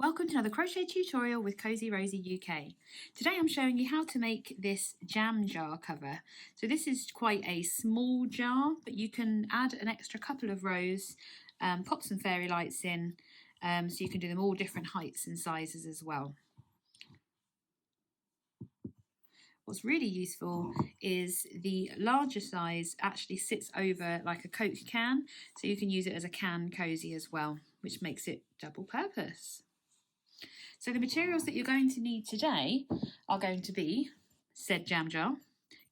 Welcome to another crochet tutorial with Cosy Rosie UK. Today I'm showing you how to make this jam jar cover. So this is quite a small jar, but you can add an extra couple of rows, pop some fairy lights in, so you can do them all different heights and sizes as well. What's really useful is the larger size actually sits over like a Coke can, so you can use it as a can cozy as well, which makes it double purpose. So the materials that you're going to need today are going to be said jam jar.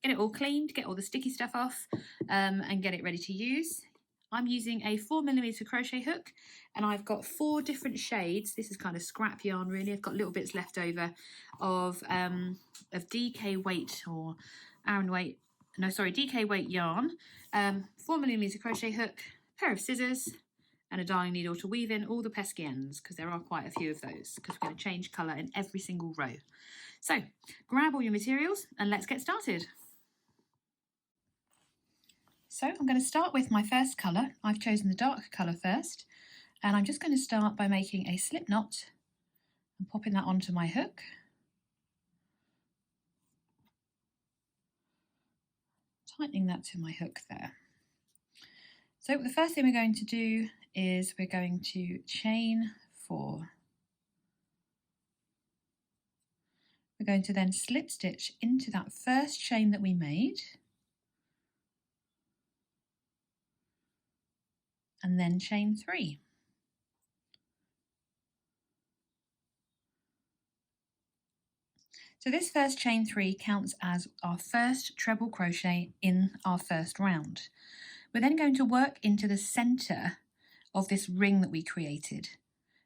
Get it all cleaned, get all the sticky stuff off, and get it ready to use. I'm using a 4mm crochet hook, and I've got 4 different shades. This is kind of scrap yarn really. I've got little bits left over of DK weight or DK weight yarn, 4mm crochet hook, pair of scissors, and a darning needle to weave in all the pesky ends, because there are quite a few of those, because we're going to change colour in every single row. So grab all your materials and let's get started. So I'm going to start with my first colour. I've chosen the dark colour first, and I'm just going to start by making a slip knot and popping that onto my hook. Tightening that to my hook there. So the first thing we're going to do is we're going to chain 4. We're going to then slip stitch into that first chain that we made, and then chain 3. So this first chain 3 counts as our first treble crochet in our first round. We're then going to work into the centre of this ring that we created.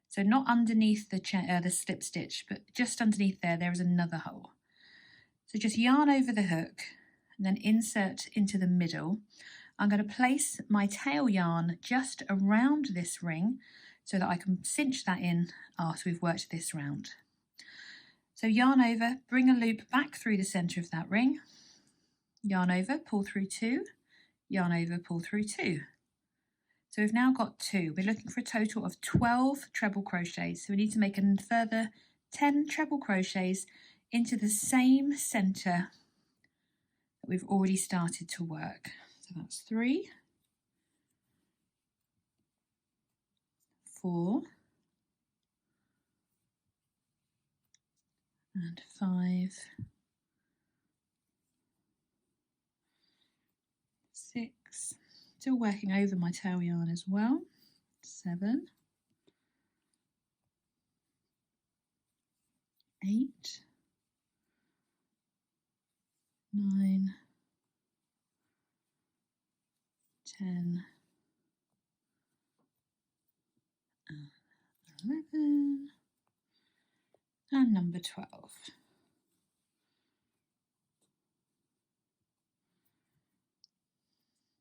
So not underneath the slip stitch, but just underneath there is another hole. So just yarn over the hook and then insert into the middle. I'm going to place my tail yarn just around this ring so that I can cinch that in after we've worked this round. So yarn over, bring a loop back through the centre of that ring, yarn over, pull through 2, yarn over, pull through 2. So we've now got 2. We're looking for a total of 12 treble crochets. So we need to make a further 10 treble crochets into the same centre that we've already started to work. So that's 3, 4, and 5, 6. Still working over my tail yarn as well. 7, 8, 9, 10, 11, and number 12.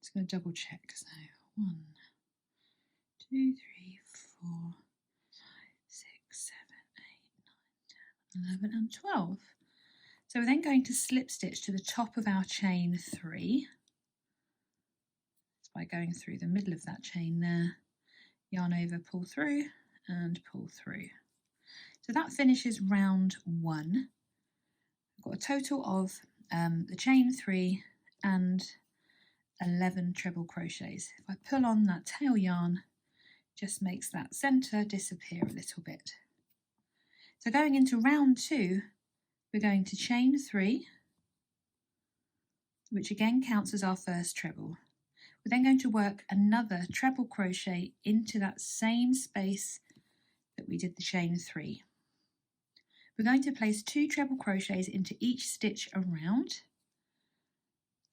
Just going to double check. So 1, 2, 3, 4, 5, 6, 7, 8, 9, 10, 11, and 12. So we're then going to slip stitch to the top of our chain 3. By going through the middle of that chain there, yarn over, pull through, and pull through. So that finishes round 1. I've got a total of the chain 3 and 11 treble crochets. If I pull on that tail yarn, just makes that centre disappear a little bit. So going into round 2, we're going to chain 3, which again counts as our first treble. We're then going to work another treble crochet into that same space that we did the chain 3. We're going to place 2 treble crochets into each stitch around.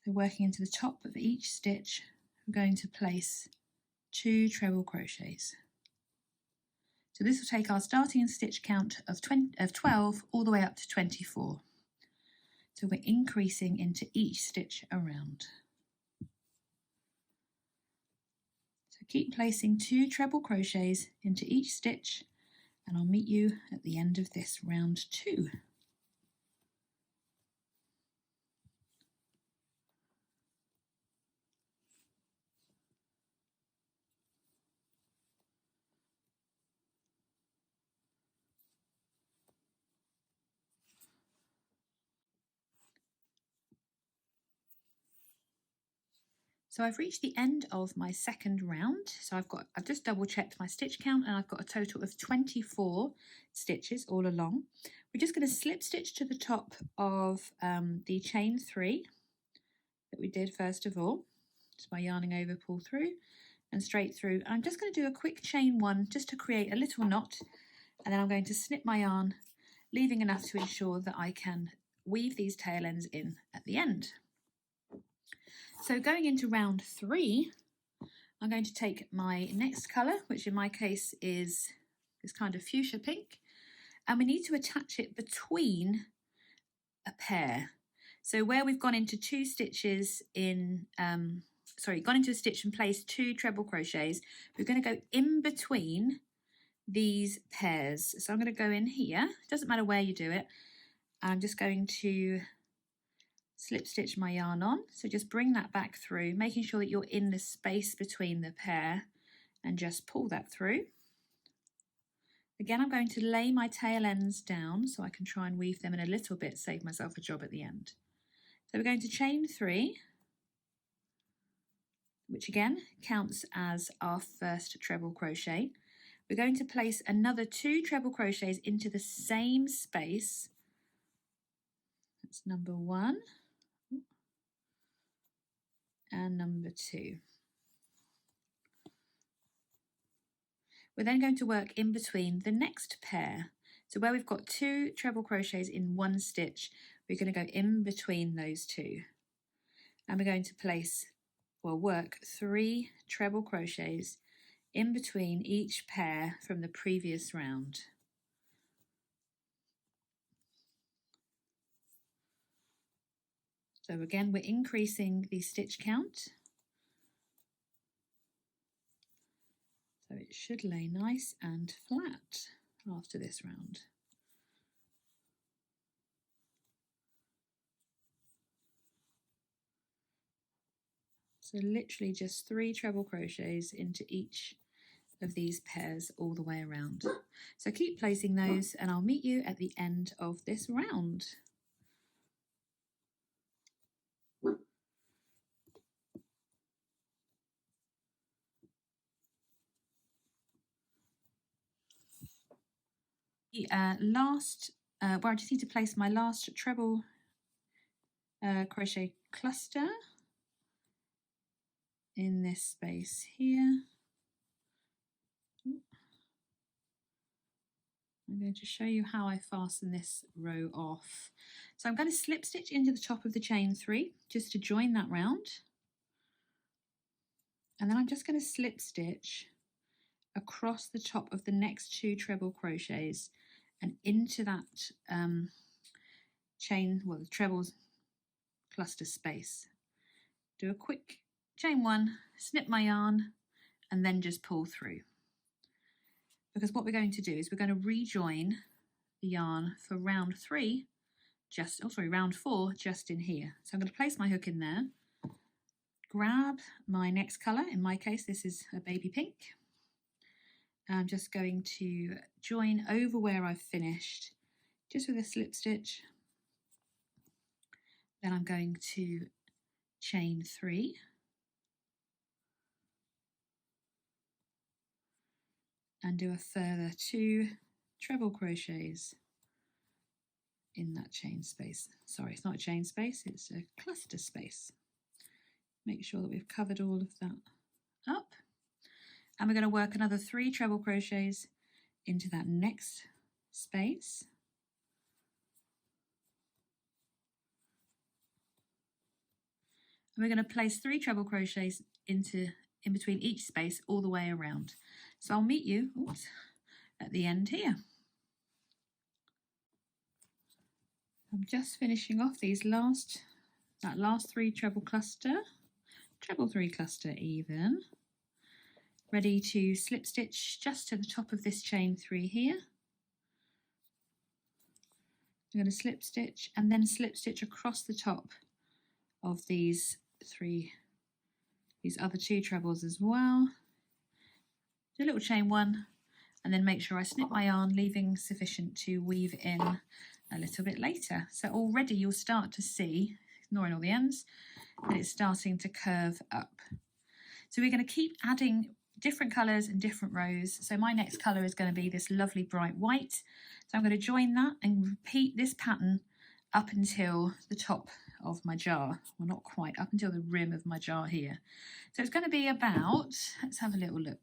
So working into the top of each stitch, we're going to place 2 treble crochets. So this will take our starting stitch count of 12 all the way up to 24. So we're increasing into each stitch around. Keep placing 2 treble crochets into each stitch, and I'll meet you at the end of this round 2. So I've reached the end of my second round. So I've just double checked my stitch count and I've got a total of 24 stitches all along. We're just going to slip stitch to the top of the chain 3 that we did first of all, just by yarning over, pull through and straight through. I'm just going to do a quick chain 1 just to create a little knot, and then I'm going to snip my yarn, leaving enough to ensure that I can weave these tail ends in at the end. So going into round 3, I'm going to take my next colour, which in my case is this kind of fuchsia pink, and we need to attach it between a pair. So where we've gone into 2 stitches in, gone into a stitch and placed 2 treble crochets, we're going to go in between these pairs. So I'm going to go in here, it doesn't matter where you do it, I'm just going to slip stitch my yarn on. So just bring that back through, making sure that you're in the space between the pair, and just pull that through. Again, I'm going to lay my tail ends down so I can try and weave them in a little bit, save myself a job at the end. So we're going to chain 3, which again counts as our first treble crochet. We're going to place another 2 treble crochets into the same space. That's number 1 and number 2. We're then going to work in between the next pair. So where we've got 2 treble crochets in 1 stitch, we're going to go in between those 2. And we're going to work 3 treble crochets in between each pair from the previous round. So again, we're increasing the stitch count. So it should lay nice and flat after this round. So literally just 3 treble crochets into each of these pairs all the way around. So keep placing those and I'll meet you at the end of this round. I just need to place my last treble crochet cluster in this space here. I'm going to show you how I fasten this row off. So I'm going to slip stitch into the top of the chain 3 just to join that round, and then I'm just going to slip stitch across the top of the next 2 treble crochets and into that the trebles cluster space. Do a quick chain 1, snip my yarn, and then just pull through. Because what we're going to do is we're going to rejoin the yarn for round 4 just in here. So I'm going to place my hook in there, grab my next colour, in my case this is a baby pink. I'm just going to join over where I've finished just with a slip stitch. Then I'm going to chain 3. And do a further 2 treble crochets in that chain space. Sorry, it's not a chain space, it's a cluster space. Make sure that we've covered all of that up. And we're going to work another 3 treble crochets into that next space. And we're going to place 3 treble crochets in between each space all the way around. So I'll meet you at the end here. I'm just finishing off that last 3 treble 3 cluster even. Ready to slip stitch just to the top of this chain 3 here. I'm going to slip stitch and then slip stitch across the top of these other 2 trebles as well. Do a little chain 1 and then make sure I snip my yarn, leaving sufficient to weave in a little bit later. So already you'll start to see, ignoring all the ends, that it's starting to curve up. So we're going to keep adding different colours and different rows. So my next colour is going to be this lovely bright white. So I'm going to join that and repeat this pattern up until the top of my jar. Well, not quite, up until the rim of my jar here. So it's going to be about, let's have a little look.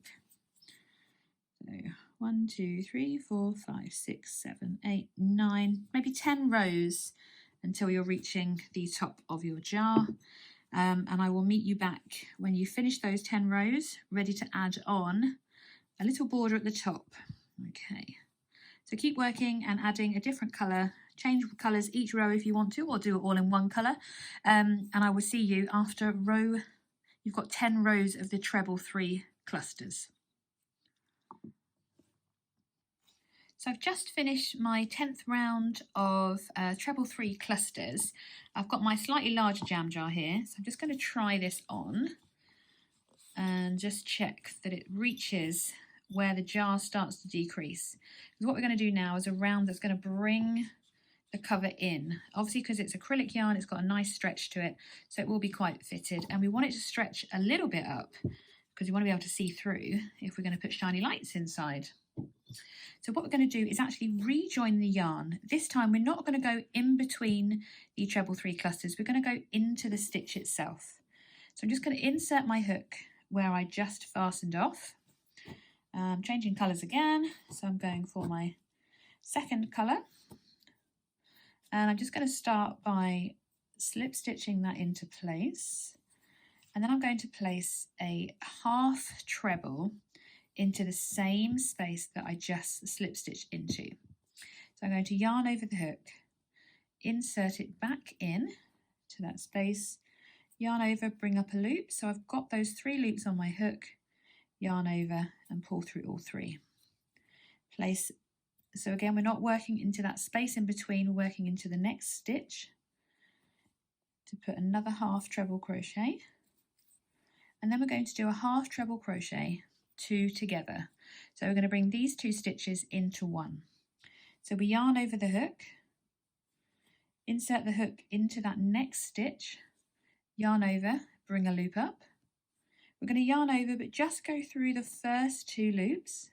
So 1, 2, 3, 4, 5, 6, 7, 8, 9, maybe 10 rows until you're reaching the top of your jar. And I will meet you back when you finish those 10 rows, ready to add on a little border at the top. Okay, so keep working and adding a different colour. Change colours each row if you want to, or do it all in one colour. And I will see you after row. You've got 10 rows of the treble 3 clusters. So I've just finished my 10th round of treble 3 clusters. I've got my slightly larger jam jar here, so I'm just going to try this on and just check that it reaches where the jar starts to decrease. Because what we're going to do now is a round that's going to bring the cover in. Obviously, because it's acrylic yarn, it's got a nice stretch to it, so it will be quite fitted. And we want it to stretch a little bit up because we want to be able to see through if we're going to put shiny lights inside. So what we're going to do is actually rejoin the yarn. This time we're not going to go in between the treble 3 clusters, we're going to go into the stitch itself. So I'm just going to insert my hook where I just fastened off. Changing colours again, so I'm going for my second colour. And I'm just going to start by slip stitching that into place. And then I'm going to place a half treble into the same space that I just slip stitched into. So I'm going to yarn over the hook, insert it back in to that space, yarn over, bring up a loop. So I've got those 3 loops on my hook, yarn over and pull through all 3. Place, so again, we're not working into that space in between, we're working into the next stitch to put another half treble crochet. And then we're going to do a half treble crochet 2 together. So we're going to bring these 2 stitches into one. So we yarn over the hook, insert the hook into that next stitch, yarn over, bring a loop up. We're going to yarn over, but just go through the first 2 loops,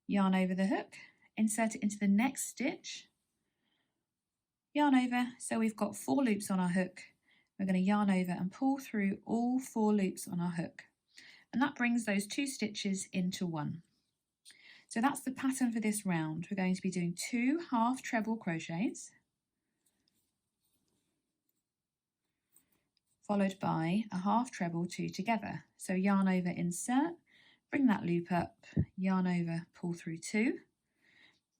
yarn over the hook, insert it into the next stitch, yarn over. So we've got 4 loops on our hook. We're going to yarn over and pull through all 4 loops on our hook. And that brings those 2 stitches into one. So that's the pattern for this round. We're going to be doing 2 half treble crochets, followed by a half treble 2 together. So yarn over, insert, bring that loop up, yarn over, pull through 2,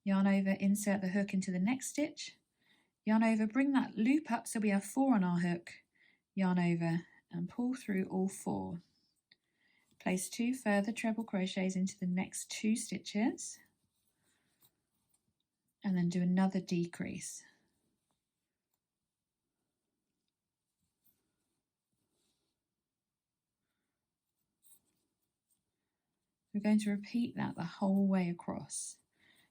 yarn over, insert the hook into the next stitch, yarn over, bring that loop up so we have 4 on our hook, yarn over and pull through all 4. Place 2 further treble crochets into the next 2 stitches and then do another decrease. We're going to repeat that the whole way across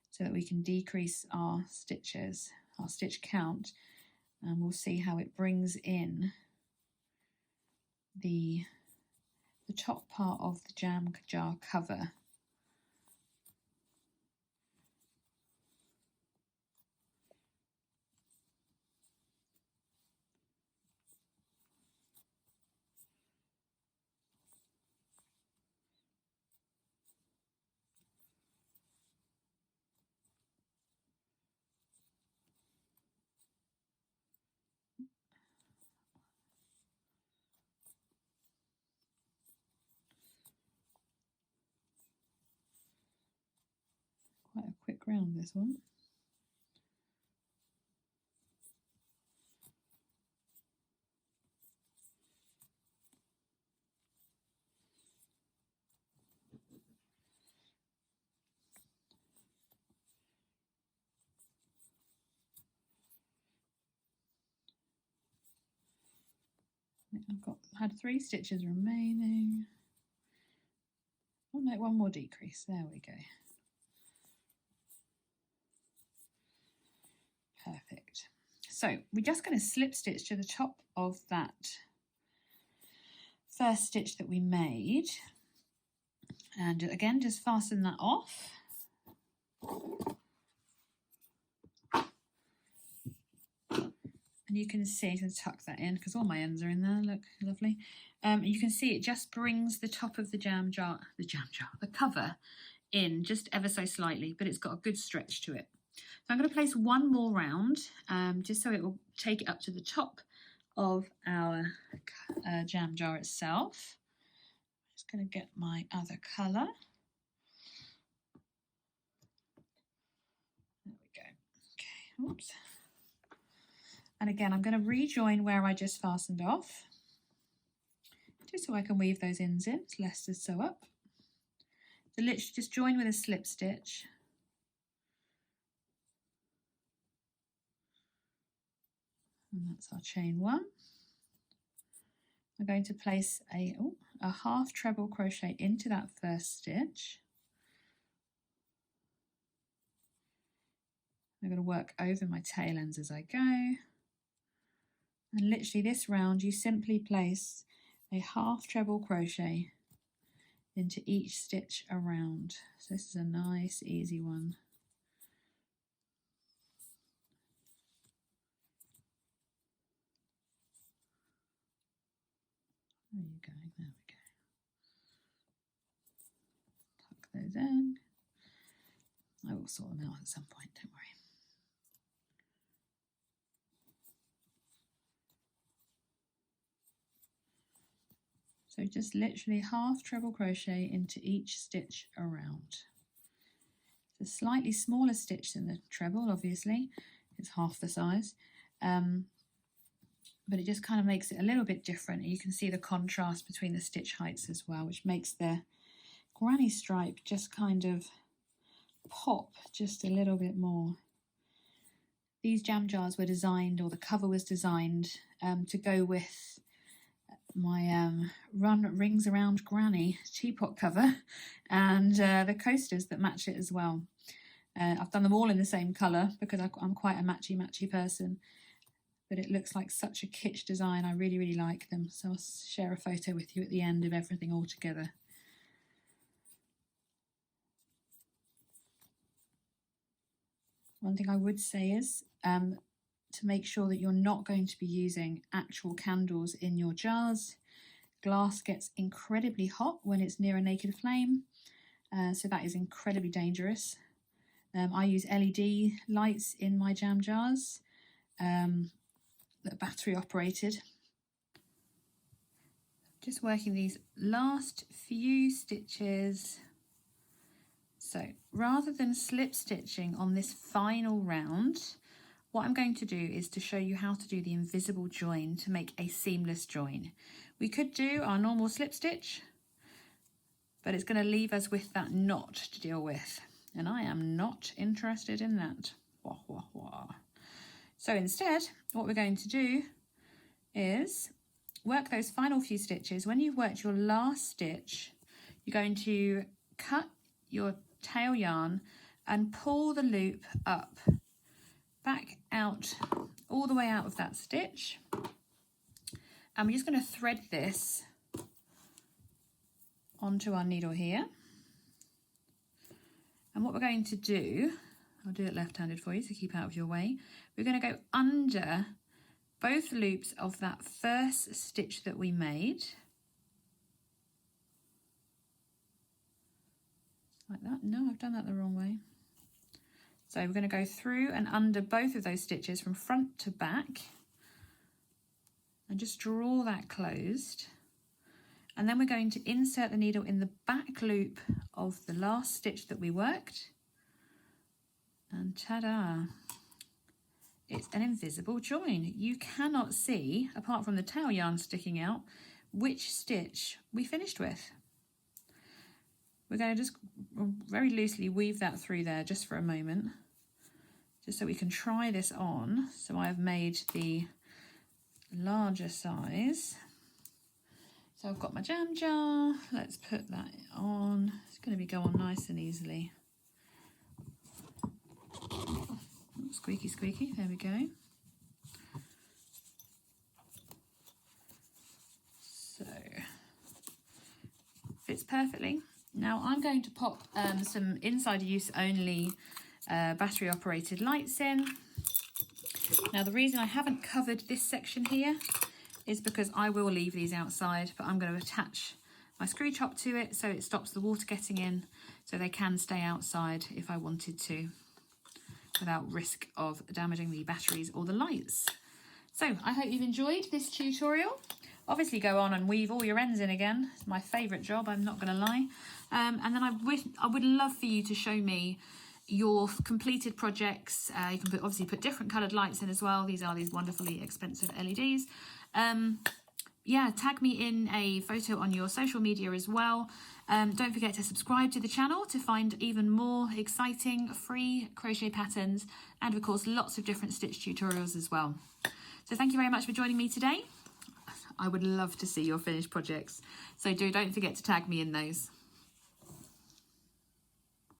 so that we can decrease our stitches, our stitch count, and we'll see how it brings in the top part of the jam jar cover. Quite a quick round, this one. I've had 3 stitches remaining. Oh no, 1 more decrease. There we go. Perfect. So we're just going to slip stitch to the top of that first stitch that we made, and again just fasten that off. And you can see, I'm going to tuck that in because all my ends are in there, look, lovely. You can see it just brings the top of the cover in just ever so slightly, but it's got a good stretch to it. So I'm going to place one more round, just so it will take it up to the top of our jam jar itself. I'm just going to get my other colour. There we go. Okay, oops. And again, I'm going to rejoin where I just fastened off, just so I can weave those ends in. It's less to sew up. So literally just join with a slip stitch. And that's our chain one. I'm going to place a half treble crochet into that first stitch. I'm going to work over my tail ends as I go. And literally this round you simply place a half treble crochet into each stitch around. So this is a nice easy one. There you go, there we go. Tuck those in. I will sort them out at some point, don't worry. So just literally half treble crochet into each stitch around. It's a slightly smaller stitch than the treble, obviously. It's half the size. But it just kind of makes it a little bit different. You can see the contrast between the stitch heights as well, which makes the granny stripe just kind of pop just a little bit more. These jam jars were designed, or the cover was designed, to go with my Rings Around Granny teapot cover and the coasters that match it as well. I've done them all in the same colour because I'm quite a matchy person, but it looks like such a kitsch design. I really, really like them. So I'll share a photo with you at the end of everything all together. One thing I would say is to make sure that you're not going to be using actual candles in your jars. Glass gets incredibly hot when it's near a naked flame, so that is incredibly dangerous. I use LED lights in my jam jars that are battery operated. Just working these last few stitches. So rather than slip stitching on this final round, what I'm going to do is to show you how to do the invisible join to make a seamless join. We could do our normal slip stitch, but it's going to leave us with that knot to deal with. And I am not interested in that. Wah, wah, wah. So instead, what we're going to do is work those final few stitches. When you've worked your last stitch, you're going to cut your tail yarn and pull the loop up, back out, all the way out of that stitch. And we're just going to thread this onto our needle here. And what we're going to do, I'll do it left-handed for you to keep out of your way. We're going to go under both loops of that first stitch that we made. Like that. No, I've done that the wrong way. So we're going to go through and under both of those stitches from front to back and just draw that closed. And then we're going to insert the needle in the back loop of the last stitch that we worked. And ta-da! It's an invisible join. You cannot see, apart from the tail yarn sticking out, which stitch we finished with. We're going to just very loosely weave that through there just for a moment, just so we can try this on. So I've made the larger size. So I've got my jam jar. Let's put that on. It's going to go on nice and easily. Squeaky, squeaky. There we go. So fits perfectly. Now I'm going to pop some inside use only battery operated lights in. Now the reason I haven't covered this section here is because I will leave these outside, but I'm going to attach my screw top to it so it stops the water getting in, so they can stay outside if I wanted to, without risk of damaging the batteries or the lights. So I hope you've enjoyed this tutorial. Obviously go on and weave all your ends in again. It's my favourite job, I'm not going to lie. And then I would love for you to show me your completed projects. You can obviously put different coloured lights in as well. These are these wonderfully expensive LEDs. Yeah, tag me in a photo on your social media as well. Don't forget to subscribe to the channel to find even more exciting free crochet patterns, and of course lots of different stitch tutorials as well. So thank you very much for joining me today. I would love to see your finished projects, so don't forget to tag me in those.